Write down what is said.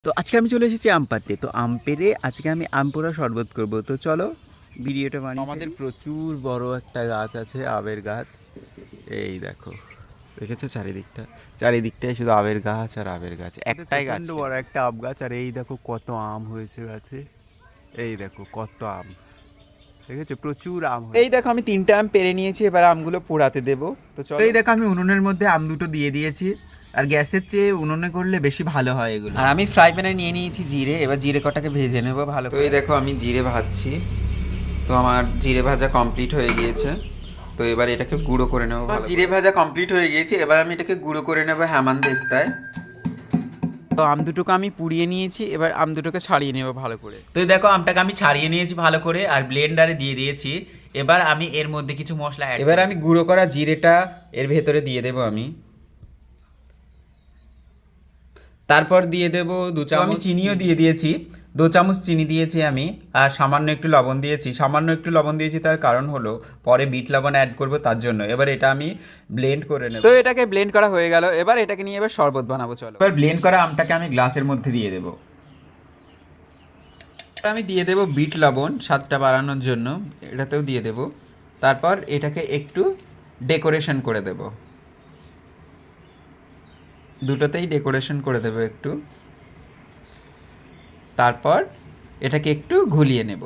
তো আজকে আমি চলে এসেছি আম পাড়তে। তো আম পেড়ে আজকে আমি আম পোড়া শরবত করব। তো চলো ভিডিওটা বানিয়ে আমাদের প্রচুর বড় একটা গাছ আছে, আমের গাছ। এই দেখো, দেখেছো চারিদিকটা, চারিদিকটাই শুধু আমের গাছ আর আমের গাছ, একটাই গাছ প্রচণ্ড বড় একটা আম গাছ। আর এই দেখো কত আম হয়েছে গাছে, এই দেখো কত আম, দেখেছো প্রচুর আম হয়েছে। এই দেখো আমি 3টা আম পেড়ে নিয়েছি, এবার আমগুলো পোড়াতে দেবো। তো চলো, এই দেখো আমি উনুনের মধ্যে আম দুটো দিয়ে দিয়েছি। আর গ্যাসের চেয়ে উনুনে করলে বেশি ভালো হয় এগুলো। আর আমি ফ্রাই প্যানে নিয়ে নিয়েছি জিরে, এবার জিরে কটাকে ভেজে নেবো ভালো করে। তো এই দেখো আমি জিরে ভাজছি। তো আমার জিরে ভাজা কমপ্লিট হয়ে গিয়েছে। তো এবার এটাকে গুঁড়ো করে নেবো ভালো করে। জিরে ভাজা কমপ্লিট হয়ে গিয়েছে, এবার আমি এটাকে গুঁড়ো করে নেবো হেমানদিস্তায়। তো আম দুটোকে আমি পুড়িয়ে নিয়েছি, এবার আম দুটোকে ছাড়িয়ে নেবো ভালো করে। তো এই দেখো আমটাকে আমি ছাড়িয়ে নিয়েছি ভালো করে, আর ব্লেন্ডারে দিয়ে দিয়েছি। এবার আমি এর মধ্যে কিছু মশলা এবার আমি গুঁড়ো করা জিরেটা এর ভেতরে দিয়ে দেবো আমি। তারপর দিয়ে দেব 2 চামচ, আমি চিনিও দিয়ে দিয়েছি। 2 চামচ চিনি দিয়েছি আমি, আর সামান্য একটু লবণ দিয়েছি। সামান্য একটু লবণ দিয়েছি, তার কারণ হলো পরে বিট লবণ অ্যাড করব তার জন্য। এবার এটা আমি ব্লেন্ড করে নেব। তো এটাকে ব্লেন্ড করা হয়ে গেল, এবার এটাকে নিয়ে এবার শরবত বানাবো চলো। এবার ব্লেন্ড করা আমটাকে আমি গ্লাসের মধ্যে দিয়ে দেবো। আমি দিয়ে দেবো বিট লবণ স্বাদটা বাড়ানোর জন্য, এটাতেও দিয়ে দেব। তারপর এটাকে একটু ডেকোরেশন করে দেব, দুটোতেই ডেকোরেশন করে দেবো একটু। তারপর এটাকে একটু ঘুলিয়ে নেব।